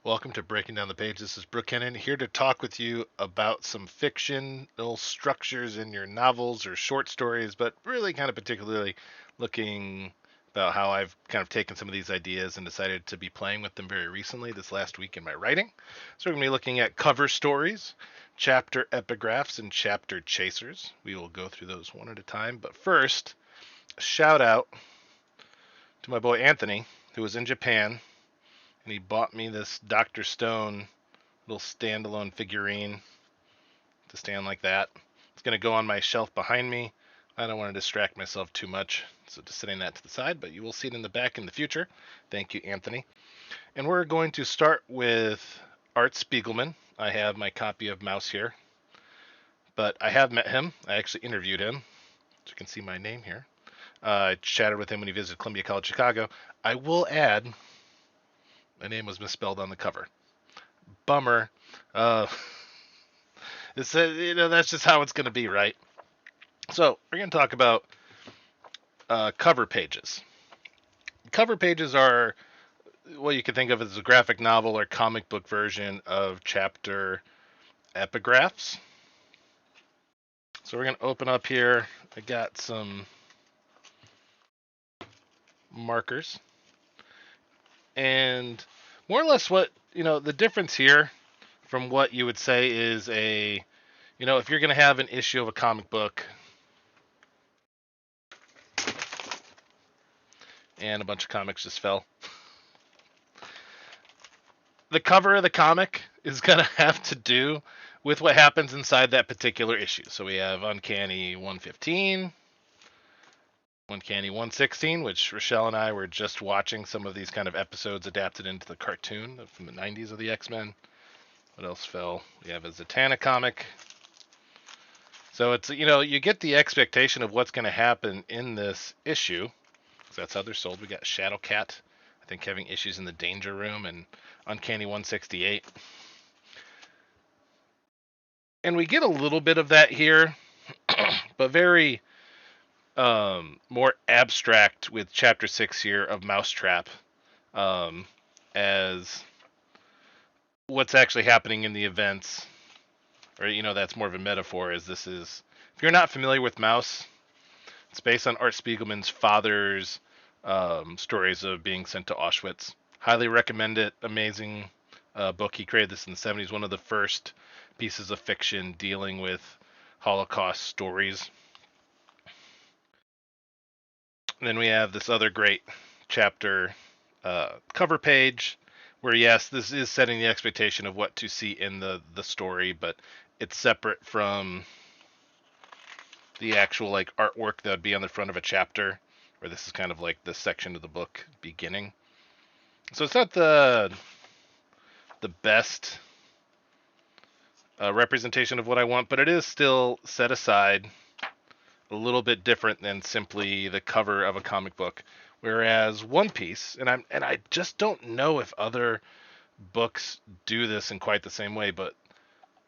Welcome to Breaking Down the Page. This is Brooke Hennon here to talk with you about some fictional structures in your novels or short stories, but really kind of particularly looking about how I've kind of taken some of these ideas and decided to be playing with them very recently this last week in my writing. So we're going to be looking at cover stories, chapter epigraphs, and chapter chasers. We will go through those one at a time, but first, a shout out to my boy Anthony, who was in Japan and he bought me this Dr. Stone little standalone figurine to stand like that. It's going to go on my shelf behind me. I don't want to distract myself too much, so just setting that to the side, but you will see it in the back in the future. Thank you, Anthony. And we're going to start with Art Spiegelman. I have my copy of Mouse here, but I have met him. I actually interviewed him, so you can see my name here. I chatted with him when he visited Columbia College Chicago. I will add, my name was misspelled on the cover. Bummer. It's that's just how it's going to be, right? So we're going to talk about cover pages. Cover pages are what you can think of as a graphic novel or comic book version of chapter epigraphs. So we're going to open up here. I got some markers. And more or less what, the difference here from what you would say is if you're going to have an issue of a comic book and a bunch of comics just fell. The cover of the comic is going to have to do with what happens inside that particular issue. So we have Uncanny 115, Uncanny 116, which Rochelle and I were just watching some of these kind of episodes adapted into the cartoon from the 90s of the X-Men. What else fell? We have a Zatanna comic. So it's, you get the expectation of what's going to happen in this issue. So that's how they're sold. We got Shadowcat, I think, having issues in the Danger Room, and Uncanny 168. And we get a little bit of that here, but very more abstract with Chapter 6 here of Mousetrap, as what's actually happening in the events, or, that's more of a metaphor, as this is, if you're not familiar with Mouse, it's based on Art Spiegelman's father's stories of being sent to Auschwitz. Highly recommend it. Amazing book. He created this in the 70s. One of the first pieces of fiction dealing with Holocaust stories. And then we have this other great chapter cover page where, yes, this is setting the expectation of what to see in the story, but it's separate from the actual artwork that would be on the front of a chapter, where this is kind of like the section of the book beginning. So it's not the best representation of what I want, but it is still set aside a little bit different than simply the cover of a comic book. Whereas One Piece, and I just don't know if other books do this in quite the same way, but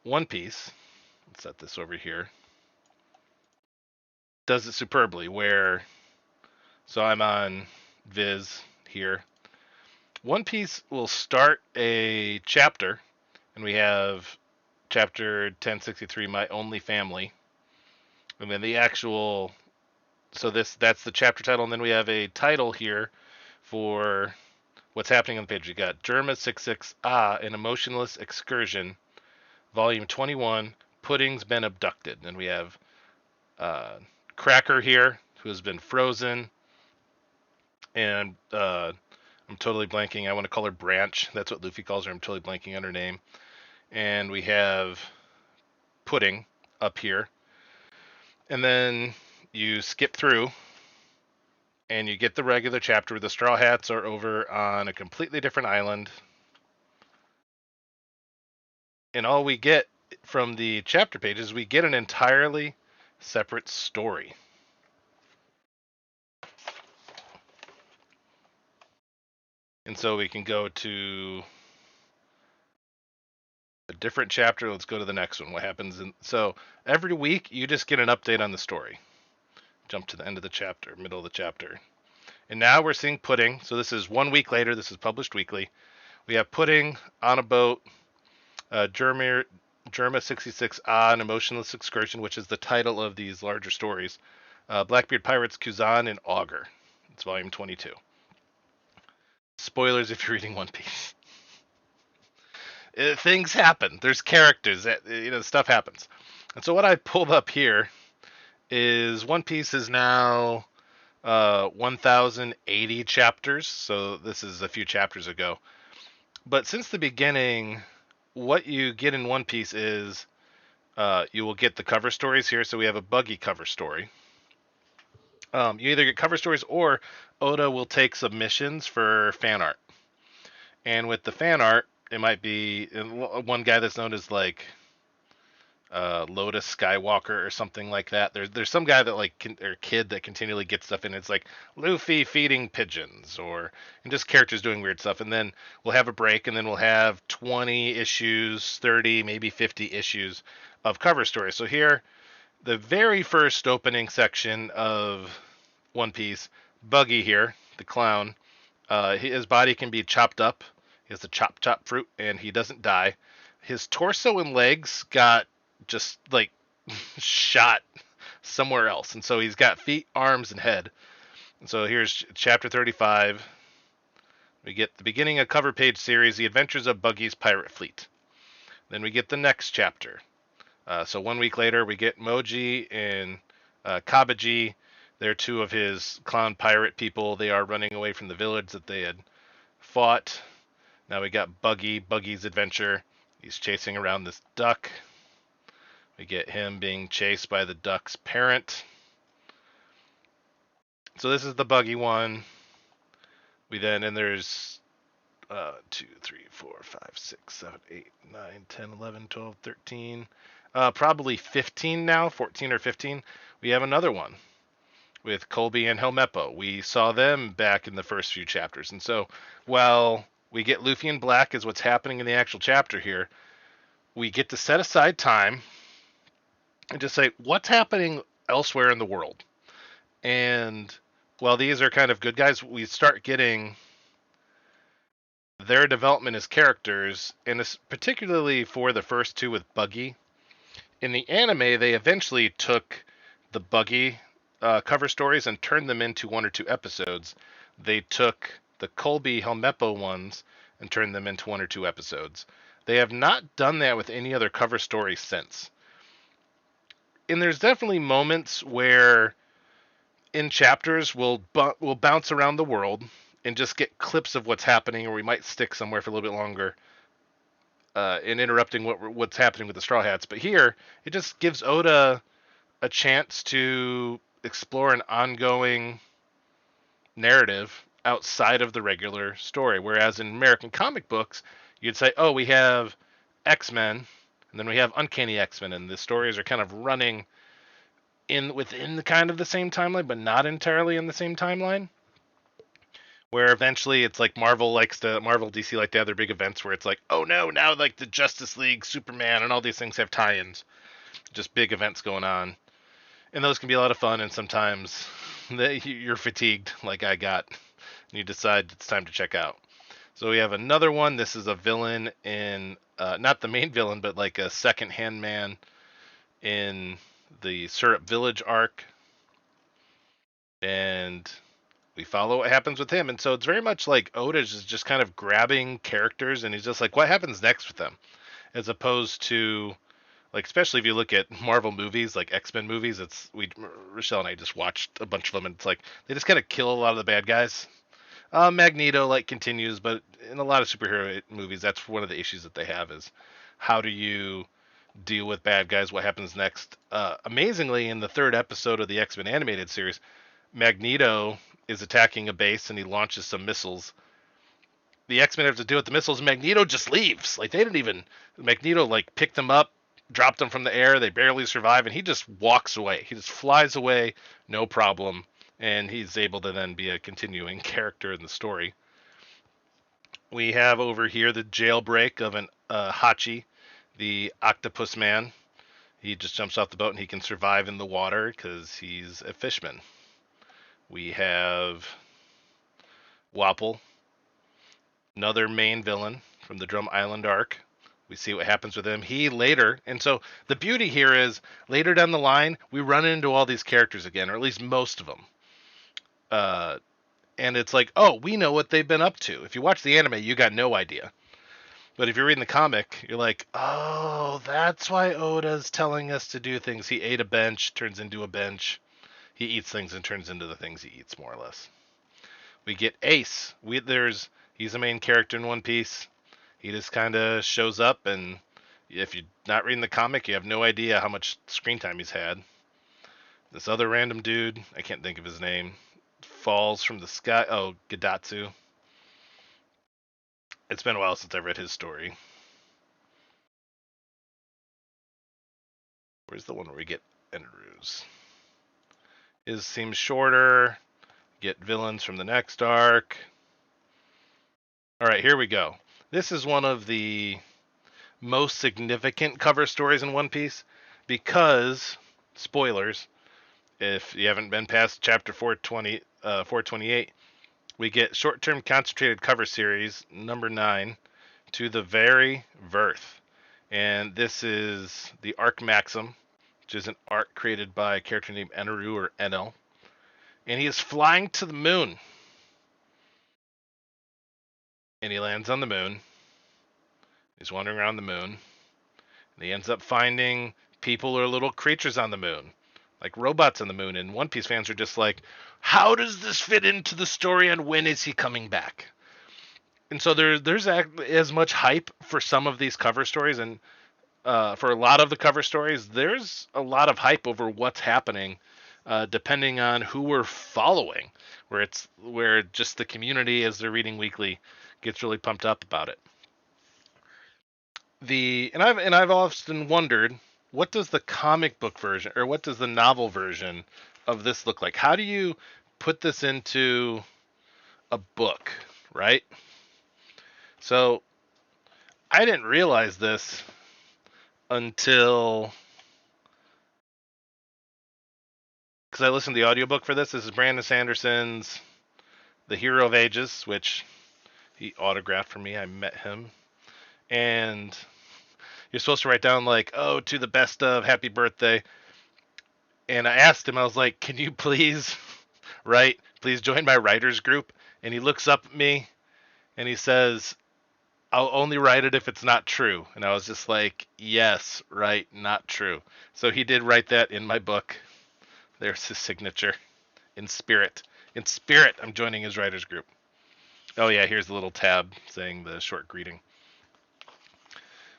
One Piece, let's set this over here, does it superbly. So I'm on Viz here. One Piece will start a chapter, and we have chapter 1063, My Only Family. And then that's the chapter title, and then we have a title here for what's happening on the page. We got Derma 66 an Emotionless Excursion, Volume 21, Pudding's Been Abducted. And we have Cracker here, who has been frozen, and I'm totally blanking. I want to call her Branch. That's what Luffy calls her. I'm totally blanking on her name. And we have Pudding up here. And then you skip through, and you get the regular chapter where the Straw Hats are over on a completely different island. And all we get from the chapter pages, we get an entirely separate story. And so we can go to a different chapter. Let's go to the next one. What happens so every week you just get an update on the story. Jump to the end of the chapter, middle of the chapter. And now we're seeing Pudding. So this is 1 week later. This is published weekly. We have Pudding on a boat, Germa 66 on Emotionless Excursion, which is the title of these larger stories. Blackbeard Pirates, Kuzan, and Augur. It's volume 22. Spoilers if you're reading One Piece. Things happen. There's characters. Stuff happens. And so what I pulled up here is One Piece is now 1,080 chapters. So this is a few chapters ago. But since the beginning, what you get in One Piece is you will get the cover stories here. So we have a Buggy cover story. You either get cover stories or Oda will take submissions for fan art. And with the fan art, it might be one guy that's known as like Lotus Skywalker or something like that. There's some guy that or kid that continually gets stuff in. It's like Luffy feeding pigeons and just characters doing weird stuff. And then we'll have a break, and then we'll have 20 issues, 30, maybe 50 issues of cover stories. So here, the very first opening section of One Piece, Buggy here, the clown, his body can be chopped up. He has the chop fruit, and he doesn't die. His torso and legs got just like shot somewhere else, and so he's got feet, arms, and head. And so here's chapter 35. We get the beginning of cover page series, The Adventures of Buggy's Pirate Fleet. Then we get the next chapter. So 1 week later, we get Moji and Kabaji. They're two of his clown pirate people. They are running away from the village that they had fought. Now we got Buggy's adventure. He's chasing around this duck. We get him being chased by the duck's parent. So this is the Buggy one. And there's 2, 3, 4, 5, 6, 7, 8, 9, 10, 11, 12, 13, probably 15 now, 14 or 15. We have another one with Colby and Helmeppo. We saw them back in the first few chapters. And so while we get Luffy and Black is what's happening in the actual chapter here, we get to set aside time and just say, what's happening elsewhere in the world? And while these are kind of good guys, we start getting their development as characters, and particularly for the first two with Buggy. In the anime, they eventually took the Buggy cover stories and turned them into 1 or 2 episodes. They took the Colby Helmeppo ones and turned them into 1 or 2 episodes. They have not done that with any other cover story since. And there's definitely moments where in chapters we'll bounce around the world and just get clips of what's happening, or we might stick somewhere for a little bit longer in interrupting what's happening with the Straw Hats. But here, it just gives Oda a chance to explore an ongoing narrative outside of the regular story. Whereas in American comic books, you'd say, oh, we have X-Men, and then we have Uncanny X-Men, and the stories are kind of running within the kind of the same timeline, but not entirely in the same timeline. Where eventually it's like Marvel DC like to have their big events where it's like, oh no, now like the Justice League, Superman, and all these things have tie-ins. Just big events going on. And those can be a lot of fun, and sometimes you're fatigued like I got, and you decide it's time to check out. So we have another one. This is a villain in, not the main villain, but like a second-hand man in the Syrup Village arc. And we follow what happens with him. And so it's very much like Oda's is just kind of grabbing characters, and he's just like, what happens next with them? As opposed to, like, especially if you look at Marvel movies, like X-Men movies, Rochelle and I just watched a bunch of them, and it's like, they just kind of kill a lot of the bad guys. Magneto, like, continues, but in a lot of superhero movies, that's one of the issues that they have is how do you deal with bad guys? What happens next? Amazingly, in the 3rd episode of the X-Men animated series, Magneto is attacking a base and he launches some missiles. The X-Men have to deal with the missiles. Magneto just leaves. Like, Magneto like picked them up, dropped them from the air. They barely survive, and he just walks away. He just flies away, no problem, and he's able to then be a continuing character in the story. We have over here the jailbreak of an Hachi, the octopus man. He just jumps off the boat and he can survive in the water because he's a fishman. We have Wapple. another main villain from the Drum Island arc. We see what happens with him. He later, and so the beauty here is later down the line, we run into all these characters again, or at least most of them. And it's like, oh, we know what they've been up to. If you watch the anime, you got no idea. But if you're reading the comic, you're like, oh, that's why Oda's telling us to do things. He ate a bench, turns into a bench. He eats things and turns into the things he eats, more or less. We get Ace. He's a main character in One Piece. He just kind of shows up, and if you're not reading the comic, you have no idea how much screen time he's had. This other random dude, I can't think of his name, falls from the sky. Oh, Gadatsu. It's been a while since I read his story. Where's the one where we get Enru's? His seems shorter. Get villains from the next arc. All right, here we go. This is one of the most significant cover stories in One Piece because, spoilers, if you haven't been past chapter 428, we get short-term concentrated cover series number 9 to the very Verth. And this is the Arc Maxim, which is an arc created by a character named Eneru or Enel. And he is flying to the moon. And he lands on the moon. He's wandering around the moon. And he ends up finding people or little creatures on the moon, like robots on the moon. And One Piece fans are just like, how does this fit into the story and when is he coming back? And so there's as much hype for some of these cover stories, and for a lot of the cover stories, there's a lot of hype over what's happening, depending on who we're following. Where just the community, as they're reading weekly, gets really pumped up about it. I've often wondered, what does the comic book version or what does the novel version of this look like? How do you put this into a book, right? So I didn't realize this until because I listened to the audiobook for this. This is Brandon Sanderson's The Hero of Ages, which he autographed for me. I met him. And you're supposed to write down like, oh, to the best of, happy birthday. And I asked him, I was like, can you please please join my writers group? And he looks up at me and he says, I'll only write it if it's not true. And I was just like, yes, right, not true. So he did write that in my book. There's his signature. In spirit. In spirit, I'm joining his writers group. Oh yeah, here's the little tab saying the short greeting.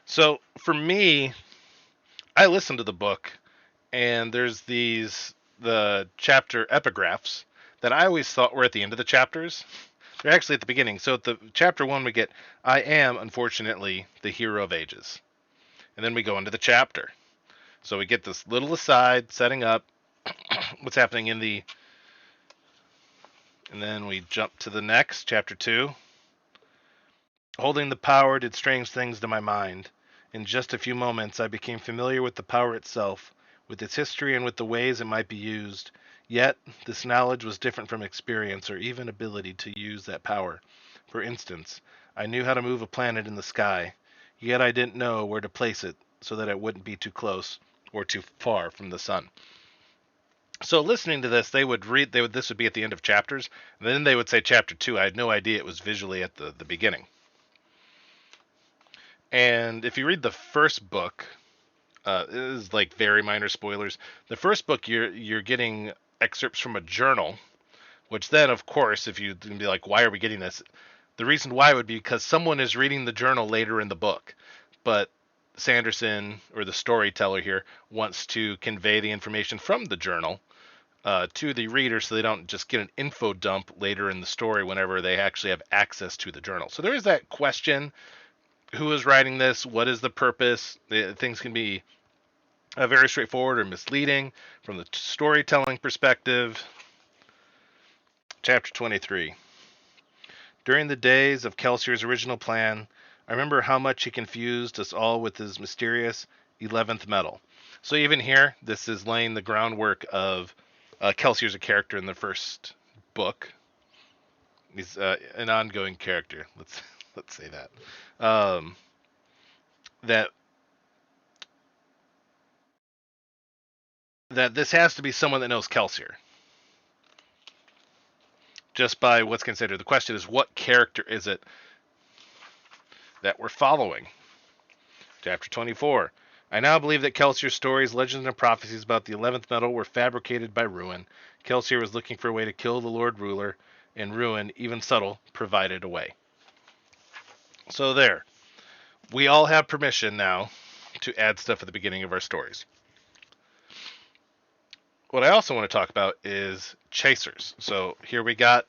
So for me, I listened to the book, and there's the chapter epigraphs that I always thought were at the end of the chapters. They're actually at the beginning. So at the chapter 1 we get, I am, unfortunately, the hero of ages. And then we go into the chapter. So we get this little aside setting up what's happening in the... And then we jump to the next, chapter 2. Holding the power did strange things to my mind. In just a few moments, I became familiar with the power itself, with its history and with the ways it might be used. Yet, this knowledge was different from experience or even ability to use that power. For instance, I knew how to move a planet in the sky, yet I didn't know where to place it so that it wouldn't be too close or too far from the sun. So listening to this, this would be at the end of chapters, and then they would say chapter 2. I had no idea it was visually at the beginning. And if you read the first book, it is like very minor spoilers. The first book, you're getting excerpts from a journal, which then, of course, if you be like, why are we getting this? The reason why would be because someone is reading the journal later in the book, but Sanderson, or the storyteller here, wants to convey the information from the journal to the reader so they don't just get an info dump later in the story whenever they actually have access to the journal. So there is that question. Who is writing this? What is the purpose? Things can be very straightforward or misleading from the storytelling perspective. Chapter 23. During the days of Kelsier's original plan, I remember how much he confused us all with his mysterious 11th metal. So even here, this is laying the groundwork of Kelsier's a character in the first book. He's an ongoing character. let's say that. That this has to be someone that knows Kelsier, just by what's considered. The question is, what character is it that we're following? Chapter 24. I now believe that Kelsier's stories, legends, and prophecies about the 11th metal were fabricated by Ruin. Kelsier was looking for a way to kill the Lord Ruler, and Ruin, even subtle, provided a way. So there. We all have permission now to add stuff at the beginning of our stories. What I also want to talk about is chasers. So here we got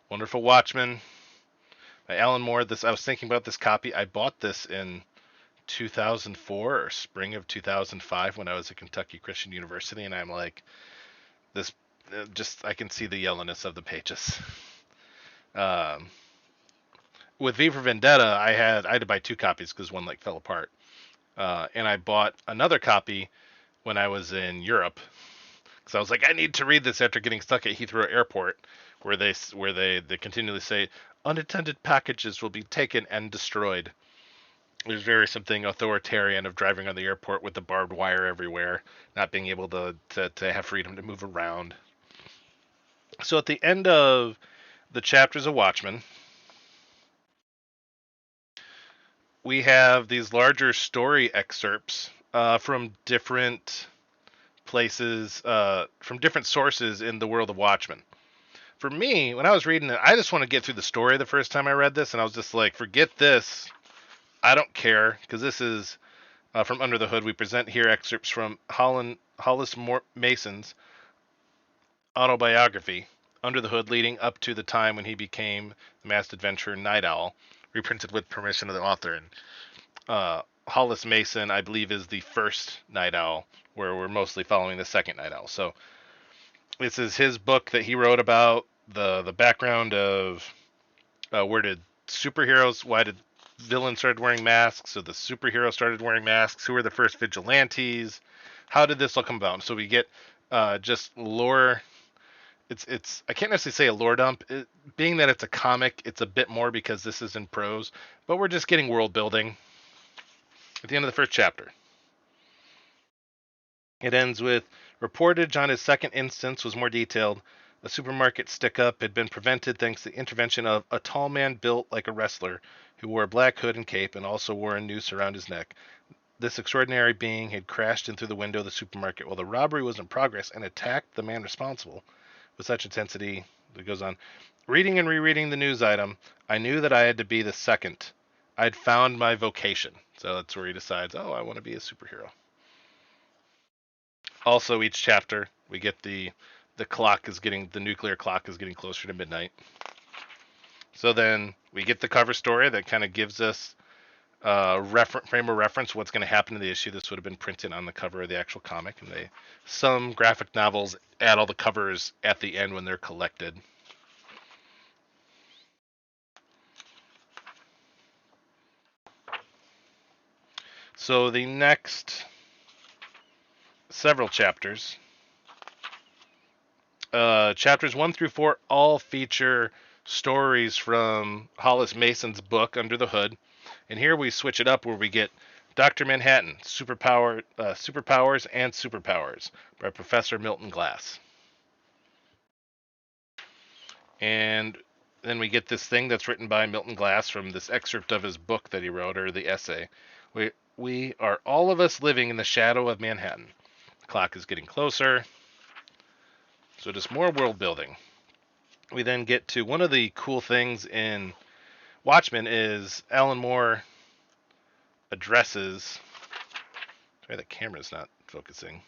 Wonderful Watchmen by Alan Moore. I was thinking about this copy. I bought this in 2004 or spring of 2005 when I was at Kentucky Christian University, and I'm like, this just I can see the yellowness of the pages. With V for Vendetta, I had to buy 2 copies because one fell apart, and I bought another copy when I was in Europe because I was like, I need to read this after getting stuck at Heathrow Airport, where they continually say unattended packages will be taken and destroyed. There's very something authoritarian of driving on the airport with the barbed wire everywhere, not being able to have freedom to move around. So at the end of the chapters of Watchmen, we have these larger story excerpts from different places, from different sources in the world of Watchmen. For me, when I was reading it, I just want to get through the story the first time I read this, and I was just like, forget this. I don't care, because this is from Under the Hood. We present here excerpts from Hollis Mason's autobiography, Under the Hood, leading up to the time when he became the masked adventurer Night Owl, reprinted with permission of the author. And Hollis Mason, I believe, is the first Night Owl, where we're mostly following the second Night Owl. So this is his book that he wrote about the background of why did villains started wearing masks, so the superheroes started wearing masks, who were the first vigilantes, how did this all come about? So we get just lore. It's I can't necessarily say a lore dump. Being that it's a comic, it's a bit more because this is in prose, but we're just getting world building at the end of the first chapter. It ends with, reportage on his second instance was more detailed. A supermarket stick-up had been prevented thanks to the intervention of a tall man built like a wrestler, who wore a black hood and cape and also wore a noose around his neck. This extraordinary being had crashed in through the window of the supermarket while the robbery was in progress and attacked the man responsible with such intensity. It goes on. Reading and rereading the news item, I knew that I had to be the second. I'd found my vocation. So that's where he decides, oh, I want to be a superhero. Also, each chapter we get the nuclear clock is getting closer to midnight. So then we get the cover story that kind of gives us frame of reference what's going to happen in the issue. This would have been printed on the cover of the actual comic, and some graphic novels add all the covers at the end when they're collected. So the next several chapters, chapters 1 through 4, all feature stories from Hollis Mason's book Under the Hood, and here we switch it up where we get Dr. Manhattan, Superpowers and Superpowers by Professor Milton Glass. And then we get this thing that's written by Milton Glass from this excerpt of his book that he wrote, or the essay. We are all of us living in the shadow of Manhattan. The clock is getting closer. So just more world building. We then get to one of the cool things in Watchmen is Alan Moore addresses. Sorry, the camera's not focusing.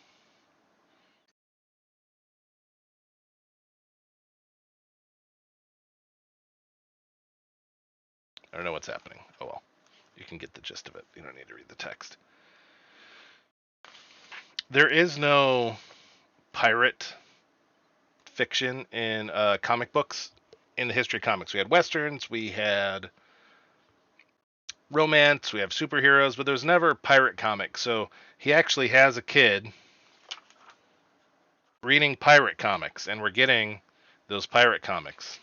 I don't know what's happening. Oh well. You can get the gist of it. You don't need to read the text. There is no pirate fiction in comic books in the history of comics. We had westerns, we had romance, we have superheroes, but there's never pirate comics. So he actually has a kid reading pirate comics, and we're getting those pirate comics.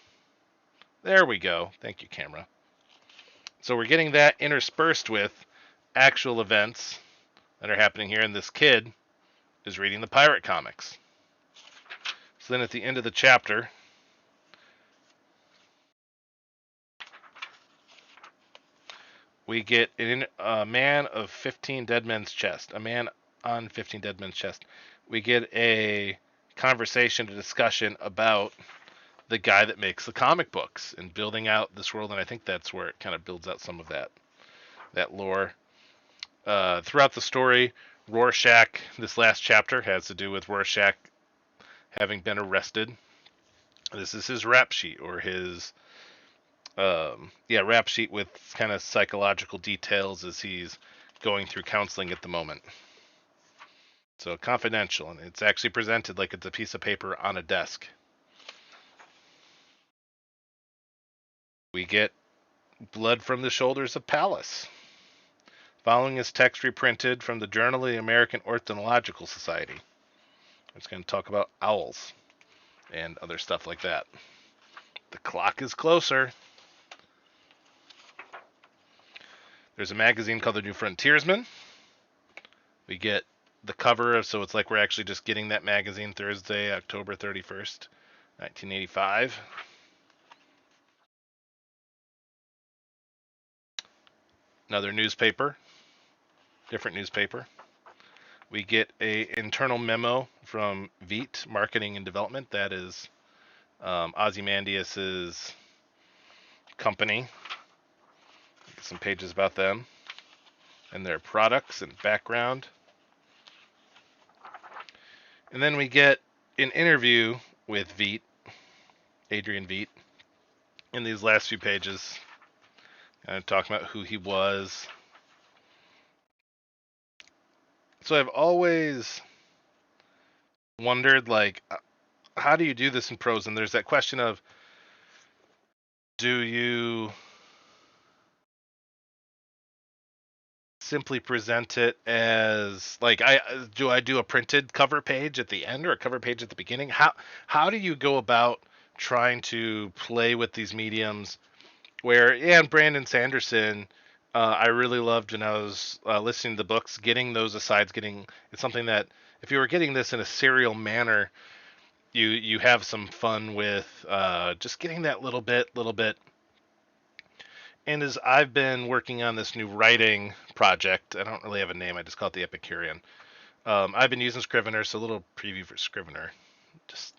There we go. Thank you, camera. So we're getting that interspersed with actual events that are happening here, and this kid is reading the pirate comics. So then at the end of the chapter, we get a man of 15 dead men's chest. A man on 15 dead men's chest. We get a conversation, a discussion about the guy that makes the comic books and building out this world, and I think that's where it kind of builds out some of that lore. Throughout the story, Rorschach, this last chapter has to do with Rorschach having been arrested. This is his rap sheet, or his rap sheet with kind of psychological details as he's going through counseling at the moment. So confidential, and it's actually presented like it's a piece of paper on a desk. We get Blood from the Shoulders of Pallas, following his text reprinted from the Journal of the American Ornithological Society. It's going to talk about owls and other stuff like that. The clock is closer. There's a magazine called The New Frontiersman. We get the cover, so it's like we're actually just getting that magazine Thursday, October 31st, 1985. Another newspaper, different newspaper. We get a internal memo from Veet Marketing and Development. That is Ozymandias's company. Get some pages about them and their products and background. And then we get an interview with Veet, Adrian Veet, in these last few pages, talking about who he was. So I've always wondered, like, how do you do this in prose? And there's that question of, do you simply present it as, like, I do a printed cover page at the end or a cover page at the beginning? How do you go about trying to play with these mediums? Where, yeah, and Brandon Sanderson, I really loved when I was listening to the books, getting those asides, it's something that if you were getting this in a serial manner, you have some fun with just getting that little bit. And as I've been working on this new writing project, I don't really have a name, I just call it the Epicurean. I've been using Scrivener, so a little preview for Scrivener. Just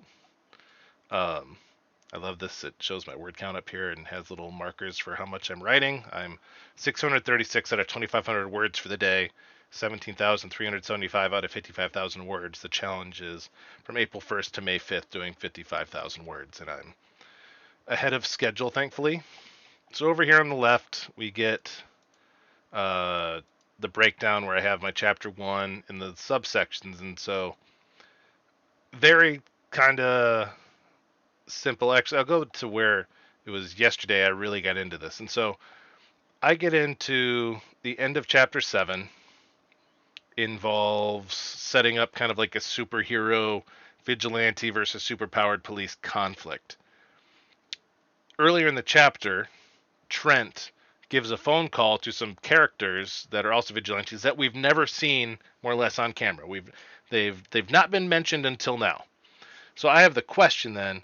I love this. It shows my word count up here and has little markers for how much I'm writing. I'm 636 out of 2,500 words for the day, 17,375 out of 55,000 words. The challenge is from April 1st to May 5th doing 55,000 words, and I'm ahead of schedule, thankfully. So over here on the left, we get the breakdown where I have my chapter 1 and the subsections, and so very kind of simple. Actually, I'll go to where it was yesterday I really got into this. And so I get into the end of chapter 7 involves setting up kind of like a superhero vigilante versus superpowered police conflict. Earlier in the chapter, Trent gives a phone call to some characters that are also vigilantes that we've never seen more or less on camera. They've not been mentioned until now. So I have the question then,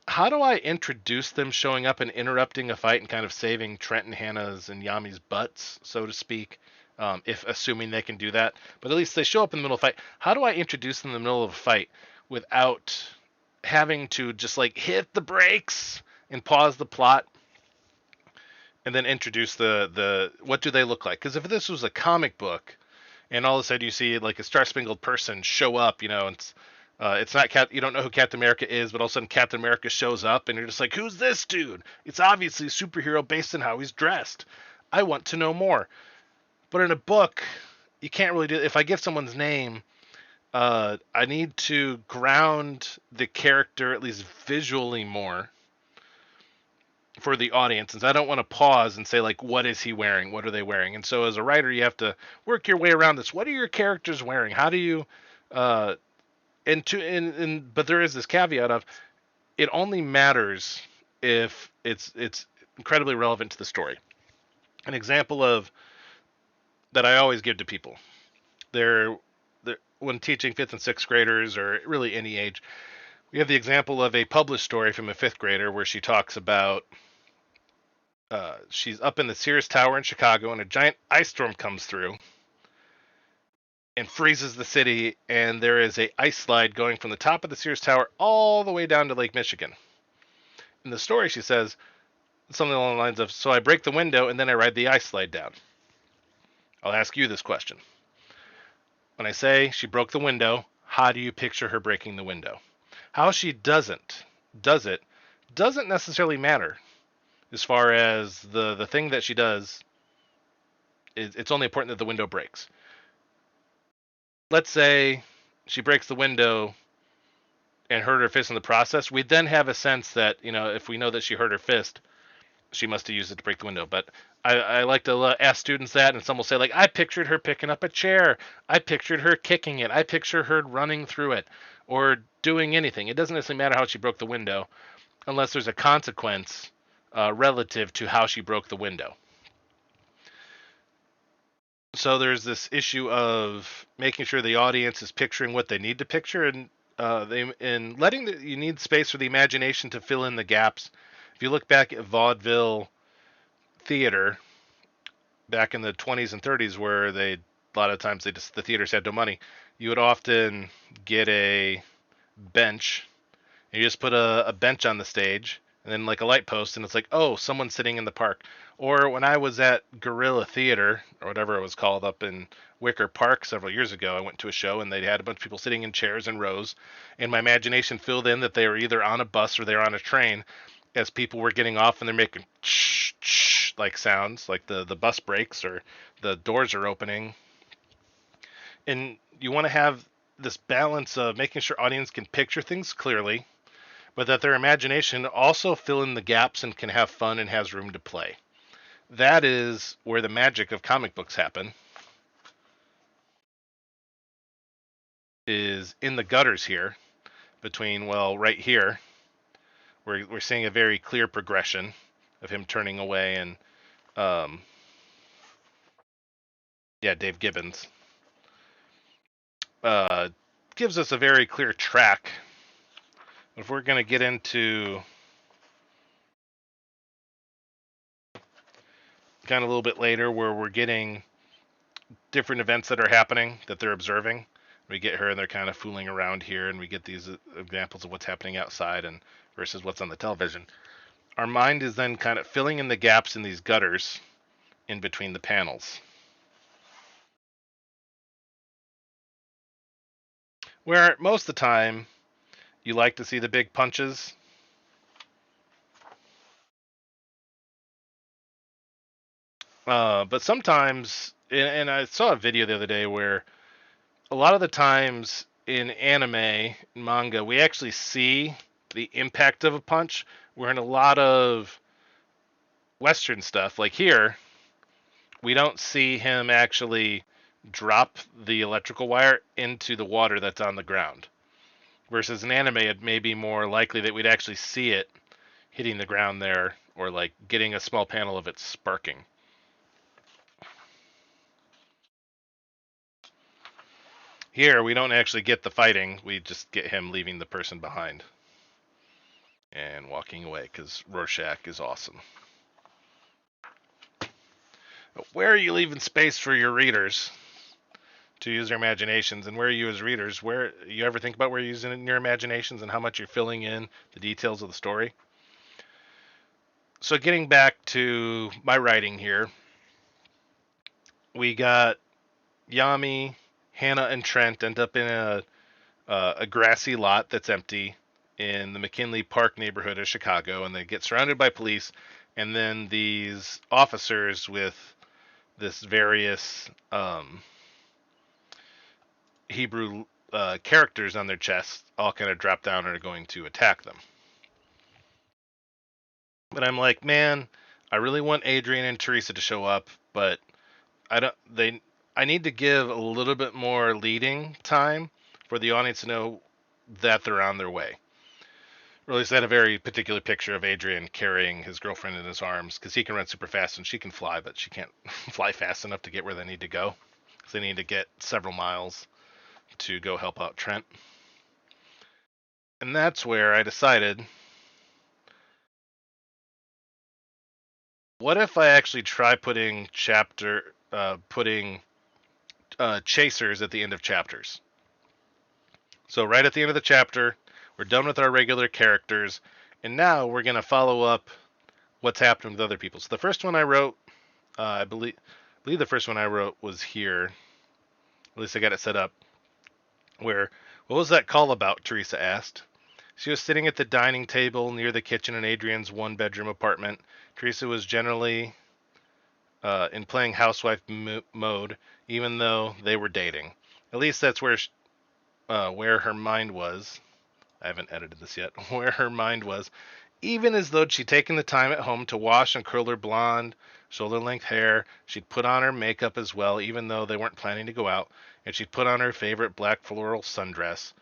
how do I introduce them showing up and interrupting a fight and kind of saving Trent and Hannah's and Yami's butts, so to speak, if assuming they can do that? But at least they show up in the middle of a fight. How do I introduce them in the middle of a fight without having to just like hit the brakes and pause the plot and then introduce the what do they look like? Because if this was a comic book and all of a sudden you see like a Star Spangled Person show up, it's not you don't know who Captain America is, but all of a sudden Captain America shows up and you're just like, who's this dude? It's obviously a superhero based on how he's dressed. I want to know more. But in a book, you can't really do it. If I give someone's name, I need to ground the character at least visually more for the audience, since I don't want to pause and say like, what is he wearing? What are they wearing? And so as a writer, you have to work your way around this. What are your characters wearing? How do you but there is this caveat of it only matters if it's incredibly relevant to the story. An example of that I always give to people. They're when teaching fifth and sixth graders, or really any age, we have the example of a published story from a fifth grader where she talks about she's up in the Sears Tower in Chicago, and a giant ice storm comes through and freezes the city, and there is a ice slide going from the top of the Sears Tower all the way down to Lake Michigan. In the story, she says something along the lines of, "So I break the window and then I ride the ice slide down." I'll ask you this question. When I say she broke the window, how do you picture her breaking the window? How she does it doesn't necessarily matter. As far as the thing that she does, it's only important that the window breaks. Let's say she breaks the window and hurt her fist in the process. We then have a sense that, if we know that she hurt her fist, she must have used it to break the window. But I like to ask students that, and some will say, like, I pictured her picking up a chair. I pictured her kicking it. I picture her running through it or doing anything. It doesn't necessarily matter how she broke the window unless there's a consequence relative to how she broke the window. So there's this issue of making sure the audience is picturing what they need to picture, and you need space for the imagination to fill in the gaps. If you look back at vaudeville theater back in the 20s and 30s, where a lot of times the theaters had no money, you would often get a bench. And you just put a bench on the stage, and then like a light post, and it's like, oh, someone's sitting in the park. Or when I was at Gorilla Theater, or whatever it was called, up in Wicker Park several years ago, I went to a show, and they had a bunch of people sitting in chairs in rows, and my imagination filled in that they were either on a bus or they were on a train, as people were getting off, and they're making like sounds, like the bus brakes or the doors are opening. And you want to have this balance of making sure audience can picture things clearly, but that their imagination also fill in the gaps and can have fun and has room to play. That is where the magic of comic books happen, is in the gutters here, between, well, right here, we're seeing a very clear progression of him turning away, and Dave Gibbons gives us a very clear track. If we're going to get into kind of a little bit later, where we're getting different events that are happening that they're observing, we get her and they're kind of fooling around here, and we get these examples of what's happening outside and versus what's on the television. Our mind is then kind of filling in the gaps in these gutters in between the panels, where most of the time you like to see the big punches. But sometimes, and I saw a video the other day where a lot of the times in anime, manga, we actually see the impact of a punch. Where in a lot of Western stuff, like here, we don't see him actually drop the electrical wire into the water that's on the ground. Versus in anime, it may be more likely that we'd actually see it hitting the ground there, or like getting a small panel of it sparking. Here, we don't actually get the fighting, we just get him leaving the person behind and walking away, because Rorschach is awesome. But where are you leaving space for your readers to use their imaginations, and where you as readers, where you ever think about where you're using your imaginations and how much you're filling in the details of the story? So getting back to my writing here, we got Yami, Hannah, and Trent end up in a grassy lot that's empty in the McKinley Park neighborhood of Chicago, and they get surrounded by police, and then these officers with this various Hebrew characters on their chests all kind of drop down and are going to attack them. But I'm like, man, I really want Adrian and Teresa to show up, but I need to give a little bit more leading time for the audience to know that they're on their way. Or at least I had a very particular picture of Adrian carrying his girlfriend in his arms, because he can run super fast and she can fly, but she can't fly fast enough to get where they need to go. So they need to get several miles to go help out Trent. And that's where I decided, what if I actually try putting chasers at the end of chapters? So right at the end of the chapter, we're done with our regular characters, and now we're gonna follow up what's happened with other people. So the first one I wrote, I believe the first one I wrote was here. At least I got it set up. Where, what was that call about? Teresa asked. She was sitting at the dining table near the kitchen in Adrian's one-bedroom apartment. Teresa was generally in playing housewife mode, even though they were dating. At least that's where her mind was. I haven't edited this yet. Where her mind was, even as though she'd taken the time at home to wash and curl her blonde, shoulder-length hair. She'd put on her makeup as well, even though they weren't planning to go out, and she'd put on her favorite black floral sundress.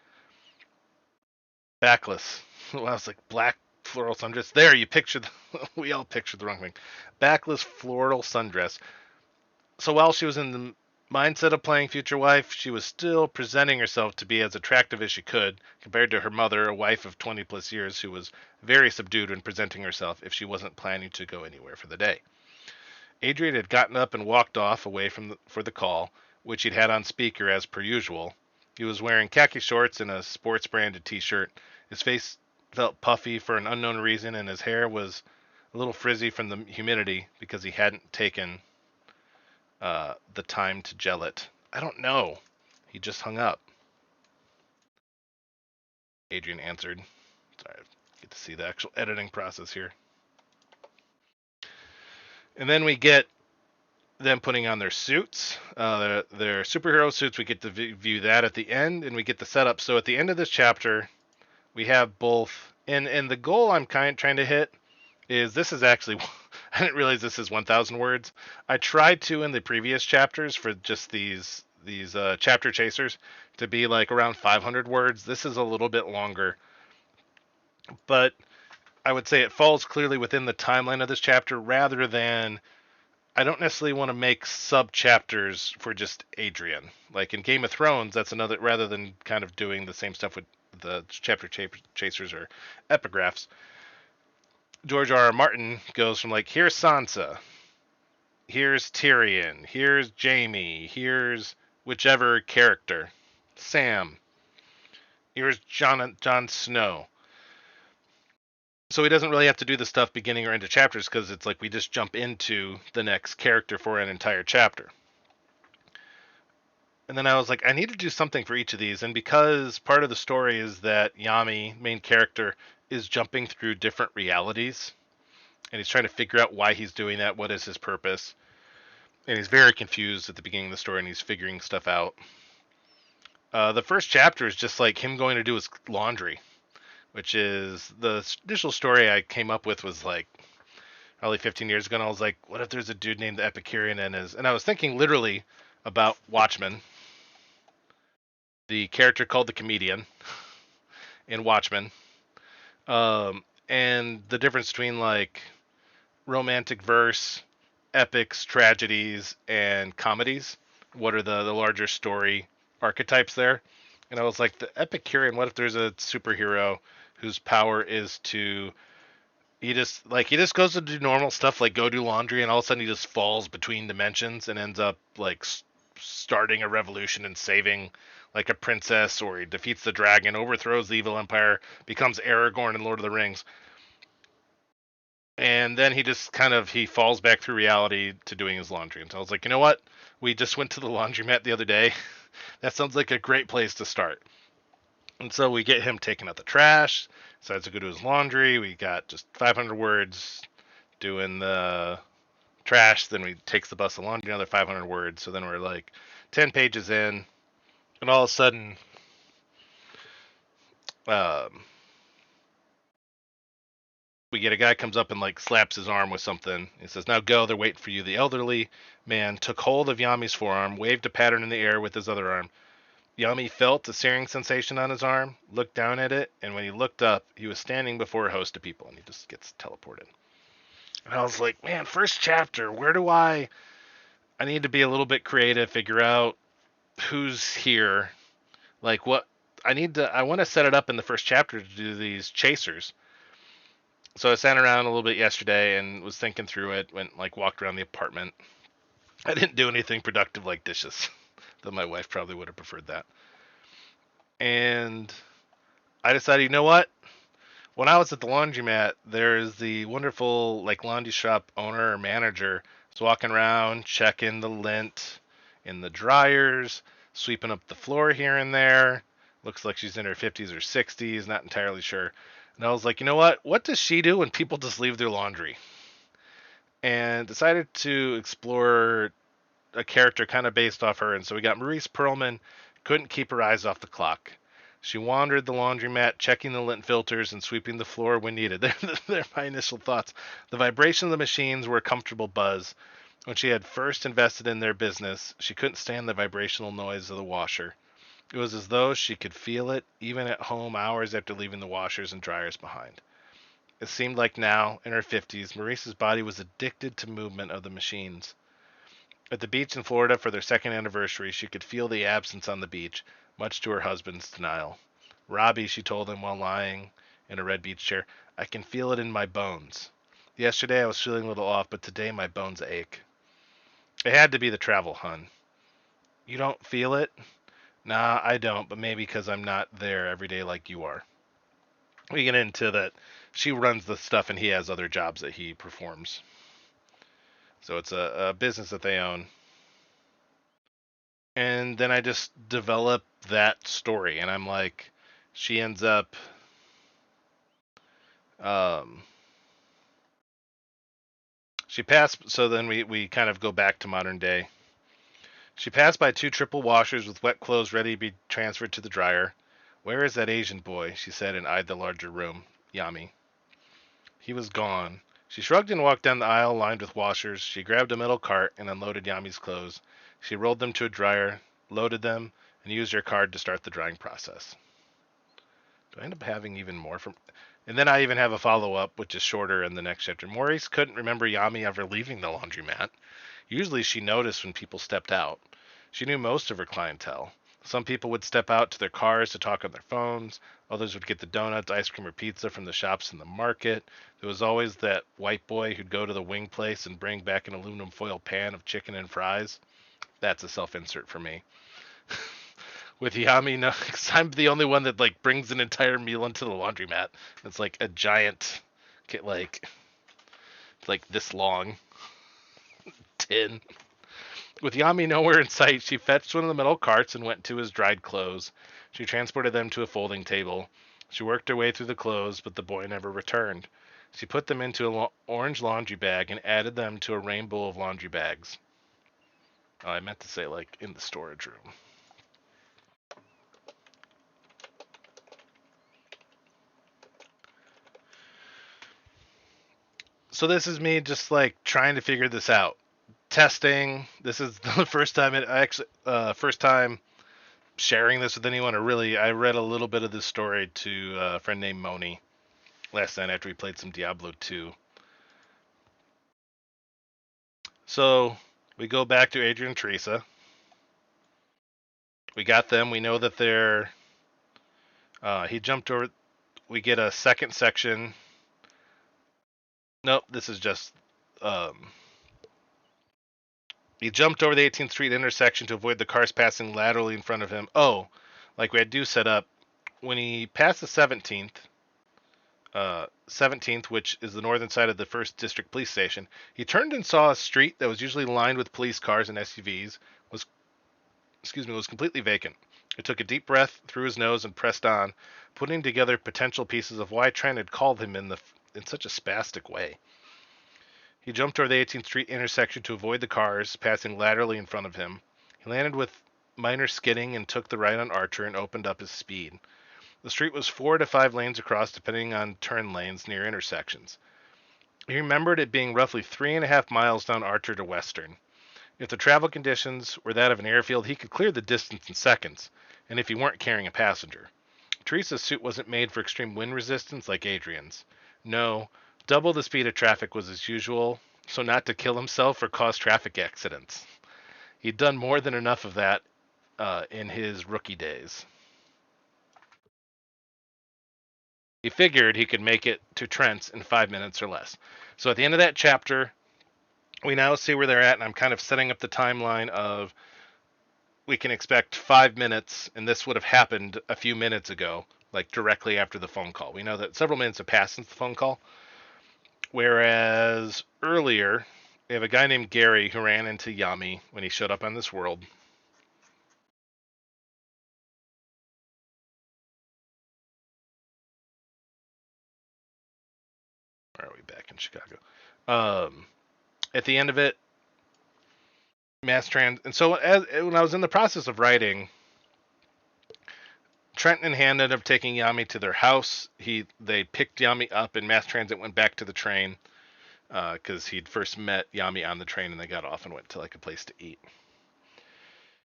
Backless. Well, I was like, black floral sundress. There, you pictured. We all pictured the wrong thing. Backless floral sundress. So while she was in the mindset of playing future wife, she was still presenting herself to be as attractive as she could, compared to her mother, a wife of 20 plus years, who was very subdued when presenting herself if she wasn't planning to go anywhere for the day. Adrian had gotten up and walked off away for the call, which he'd had on speaker as per usual. He was wearing khaki shorts and a sports branded t-shirt. His face felt puffy for an unknown reason, and his hair was a little frizzy from the humidity because he hadn't taken the time to gel it. I don't know. He just hung up. Adrian answered. Sorry, I get to see the actual editing process here. And then we get them putting on their suits, their superhero suits. We get to view that at the end, and we get the setup. So at the end of this chapter, we have both, and the goal I'm trying to hit is, this is actually, I didn't realize this is 1,000 words. I tried to in the previous chapters for just these chapter chasers to be like around 500 words. This is a little bit longer, but I would say it falls clearly within the timeline of this chapter, rather than, I don't necessarily want to make sub chapters for just Adrian. Like in Game of Thrones, that's another, rather than kind of doing the same stuff with the chapter chasers or epigraphs. George R. R. Martin goes from like, here's Sansa, here's Tyrion, here's Jaime, here's whichever character, Sam, here's Jon Snow. So he doesn't really have to do the stuff beginning or end of chapters, because it's like we just jump into the next character for an entire chapter. And then I was like, I need to do something for each of these. And because part of the story is that Yami, main character, is jumping through different realities, and he's trying to figure out why he's doing that, what is his purpose. And he's very confused at the beginning of the story, and he's figuring stuff out. The first chapter is just like him going to do his laundry, which is, the initial story I came up with was like probably 15 years ago, and I was like, what if there's a dude named the Epicurean and I was thinking literally about Watchmen, the character called the Comedian in Watchmen, and the difference between like romantic verse, epics, tragedies, and comedies. What are the larger story archetypes there? And I was like, the Epicurean, what if there's a superhero whose power is to, he just goes to do normal stuff, like go do laundry, and all of a sudden he just falls between dimensions and ends up like starting a revolution and saving like a princess, or he defeats the dragon, overthrows the evil empire, becomes Aragorn in Lord of the Rings. And then he just he falls back through reality to doing his laundry. And so I was like, you know what? We just went to the laundromat the other day. That sounds like a great place to start. And so we get him taking out the trash, decides to go do his laundry. We got just 500 words doing the trash. Then we takes the bus of laundry, another 500 words. So then we're like 10 pages in, and all of a sudden, we get a guy comes up and like slaps his arm with something. He says, now go, they're waiting for you. The elderly man took hold of Yami's forearm, waved a pattern in the air with his other arm. Yami felt a searing sensation on his arm, looked down at it, and when he looked up, he was standing before a host of people, and he just gets teleported. And I was like, man, first chapter, where do I need to be a little bit creative, figure out who's here, like what I want to set it up in the first chapter to do these chasers. So I sat around a little bit yesterday and was thinking through it, went like walked around the apartment. I didn't do anything productive like dishes, though my wife probably would have preferred that. And I decided, you know what? When I was at the laundromat, there's the wonderful like laundry shop owner or manager was walking around checking the lint in the dryers, sweeping up the floor here and there. Looks like she's in her 50s or 60s, not entirely sure. And I was like, you know what? What does she do when people just leave their laundry? And decided to explore a character kind of based off her. And so we got Maurice Perlman, couldn't keep her eyes off the clock. She wandered the laundromat, checking the lint filters and sweeping the floor when needed. They're my initial thoughts. The vibration of the machines were a comfortable buzz. When she had first invested in their business, she couldn't stand the vibrational noise of the washer. It was as though she could feel it, even at home hours after leaving the washers and dryers behind. It seemed like now, in her 50s, Maurice's body was addicted to movement of the machines. At the beach in Florida for their second anniversary, she could feel the absence on the beach, much to her husband's denial. Robbie, she told him while lying in a red beach chair, I can feel it in my bones. Yesterday I was feeling a little off, but today my bones ache. It had to be the travel, hun. You don't feel it? Nah, I don't, but maybe because I'm not there every day like you are. We get into that she runs the stuff and he has other jobs that he performs. So it's a business that they own. And then I just develop that story, and I'm like, she ends up, um, she passed. So then we kind of go back to modern day. She passed by two triple washers with wet clothes ready to be transferred to the dryer. Where is that Asian boy? She said and eyed the larger room. Yami. He was gone. She shrugged and walked down the aisle lined with washers. She grabbed a metal cart and unloaded Yami's clothes. She rolled them to a dryer, loaded them, and used her card to start the drying process. Do I end up having even more from? And then I even have a follow up, which is shorter in the next chapter. Maurice couldn't remember Yami ever leaving the laundromat. Usually she noticed when people stepped out. She knew most of her clientele. Some people would step out to their cars to talk on their phones. Others would get the donuts, ice cream, or pizza from the shops in the market. There was always that white boy who'd go to the wing place and bring back an aluminum foil pan of chicken and fries. That's a self-insert for me. With Yami, no, because I'm the only one that like brings an entire meal into the laundromat. It's like a giant, like this long tin. With Yami nowhere in sight, she fetched one of the metal carts and went to his dried clothes. She transported them to a folding table. She worked her way through the clothes, but the boy never returned. She put them into an orange laundry bag and added them to a rainbow of laundry bags. Oh, I meant to say like in the storage room. So this is me just like trying to figure this out. Testing. This is the first time first time sharing this with anyone. Or really, I read a little bit of this story to a friend named Moni last night after we played some Diablo 2. So we go back to Adrian and Teresa. We got them. We know that they're. He jumped over. We get a second section. Nope, this is just. He jumped over the 18th Street intersection to avoid the cars passing laterally in front of him. Oh, like we had do set up. When he passed the 17th, which is the northern side of the 1st District Police Station, he turned and saw a street that was usually lined with police cars and SUVs was completely vacant. He took a deep breath through his nose and pressed on, putting together potential pieces of why Trent had called him in such a spastic way. He jumped over the 18th Street intersection to avoid the cars passing laterally in front of him. He landed with minor skidding and took the right on Archer and opened up his speed. The street was 4 to 5 lanes across depending on turn lanes near intersections. He remembered it being roughly 3.5 miles down Archer to Western. If the travel conditions were that of an airfield, he could clear the distance in seconds, and if you weren't carrying a passenger. Teresa's suit wasn't made for extreme wind resistance like Adrian's. No, double the speed of traffic was as usual, so not to kill himself or cause traffic accidents. He'd done more than enough of that in his rookie days. He figured he could make it to Trent's in 5 minutes or less. So at the end of that chapter, we now see where they're at, and I'm kind of setting up the timeline of we can expect 5 minutes, and this would have happened a few minutes ago, like directly after the phone call. We know that several minutes have passed since the phone call, whereas earlier, we have a guy named Gary who ran into Yami when he showed up on this world. Where are we back in Chicago? At the end of it, mass trans. And so when I was in the process of writing, Trenton and Han ended up taking Yami to their house. They picked Yami up, and mass transit went back to the train because he'd first met Yami on the train, and they got off and went to like a place to eat.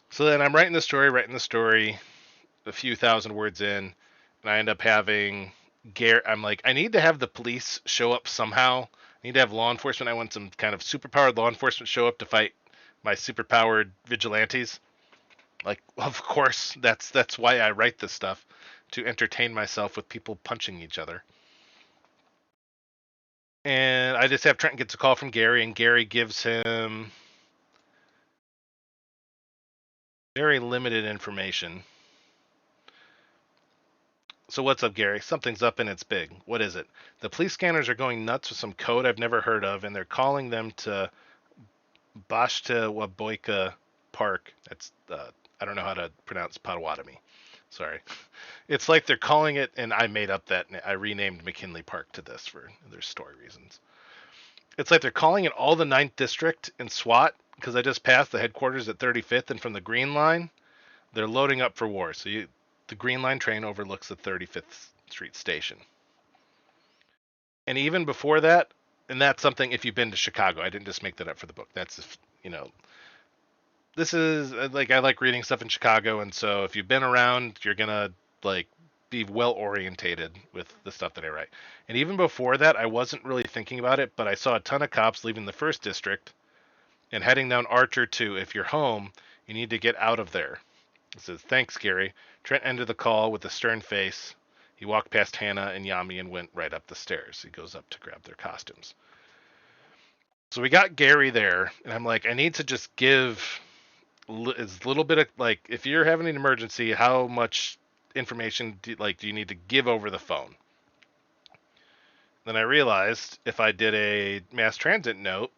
So then I'm writing the story, a few thousand words in, and I end up having Gary. I'm like, I need to have the police show up somehow. I need to have law enforcement. I want some kind of superpowered law enforcement show up to fight my superpowered vigilantes. Like, of course, that's why I write this stuff, to entertain myself with people punching each other. And I just have Trent gets a call from Gary, and Gary gives him very limited information. So what's up, Gary? Something's up and it's big. What is it? The police scanners are going nuts with some code I've never heard of, and they're calling them to Bashta Waboika Park. That's I don't know how to pronounce Potawatomi. Sorry. It's like they're calling it, and I made up that. I renamed McKinley Park to this for their story reasons. It's like they're calling it all the 9th District in SWAT, because I just passed the headquarters at 35th, and from the Green Line, they're loading up for war. So the Green Line train overlooks the 35th Street station. And even before that, and that's something, if you've been to Chicago, I didn't just make that up for the book. That's, this is like, I like reading stuff in Chicago, and so if you've been around, you're gonna like be well orientated with the stuff that I write. And even before that, I wasn't really thinking about it, but I saw a ton of cops leaving the 1st District and heading down Archer to, if you're home, you need to get out of there. It says, thanks, Gary. Trent ended the call with a stern face. He walked past Hannah and Yami and went right up the stairs. He goes up to grab their costumes. So we got Gary there, and I'm like, I need to just give as little bit of, like, if you're having an emergency, how much information do you need to give over the phone? Then I realized if I did a mass transit note,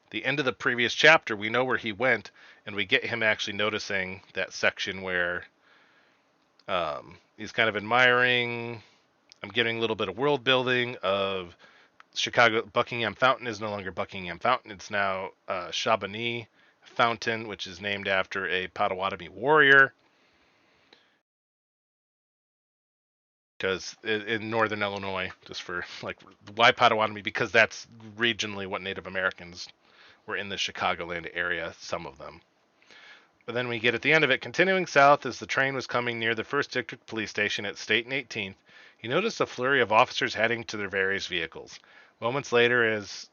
the end of the previous chapter, we know where he went, and we get him actually noticing that section where he's kind of admiring. I'm getting a little bit of world building of Chicago. Buckingham Fountain is no longer Buckingham Fountain. It's now Chamonix Fountain, which is named after a Potawatomi warrior. Because in northern Illinois, just for like, why Potawatomi? Because that's regionally what Native Americans were in the Chicagoland area, some of them. But then we get at the end of it, continuing south as the train was coming near the 1st District Police Station at State and 18th, he noticed a flurry of officers heading to their various vehicles. Moments later, as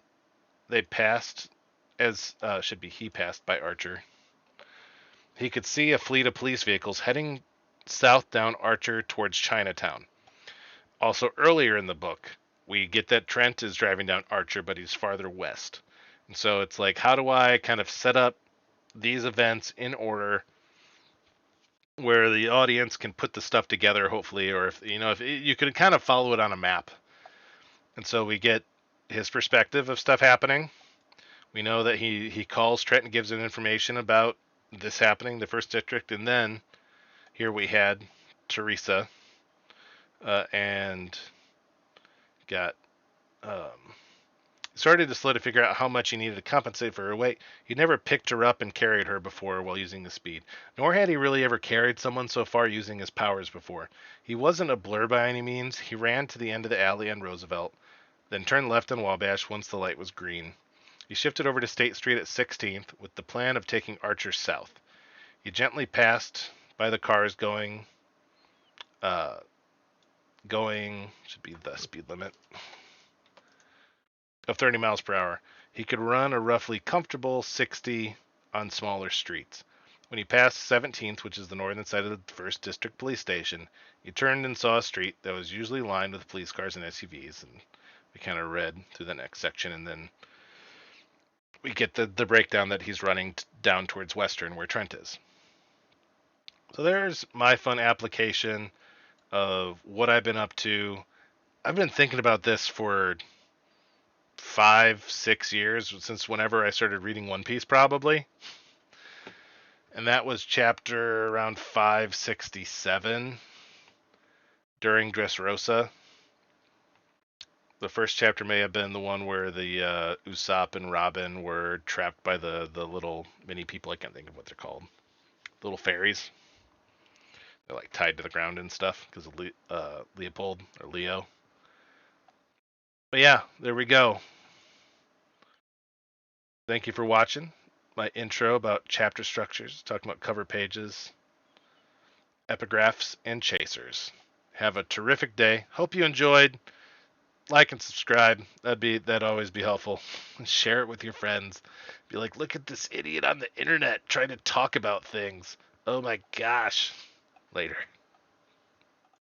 they passed, he passed by Archer, he could see a fleet of police vehicles heading south down Archer towards Chinatown. Also, earlier in the book, we get that Trent is driving down Archer, but he's farther west. And so it's like, how do I kind of set up these events in order where the audience can put the stuff together, hopefully, or if you could kind of follow it on a map. And so we get his perspective of stuff happening. We know that he calls Trent and gives him information about this happening, the 1st District, and then here we had Teresa and got started to slow to figure out how much he needed to compensate for her weight. He'd never picked her up and carried her before while using the speed, nor had he really ever carried someone so far using his powers before. He wasn't a blur by any means. He ran to the end of the alley on Roosevelt, then turned left on Wabash once the light was green. He shifted over to State Street at 16th with the plan of taking Archer south. He gently passed by the cars uh, going should be the speed limit of 30 miles per hour. He could run a roughly comfortable 60 on smaller streets. When he passed 17th, which is the northern side of the 1st District Police Station, he turned and saw a street that was usually lined with police cars and SUVs. And we kind of read through the next section, and then we get the breakdown that he's running down towards Western, where Trent is. So there's my fun application of what I've been up to. I've been thinking about this for 5-6 years, since whenever I started reading One Piece, probably. And that was chapter around 567 during Dressrosa. The first chapter may have been the one where the Usopp and Robin were trapped by the little mini people. I can't think of what they're called. Little fairies. They're like tied to the ground and stuff because of Leopold or Leo. But yeah, there we go. Thank you for watching my intro about chapter structures, talking about cover pages, epigraphs, and chasers. Have a terrific day. Hope you enjoyed. Like and subscribe. That'd always be helpful. Share it with your friends. Be like, look at this idiot on the internet trying to talk about things. Oh my gosh. Later.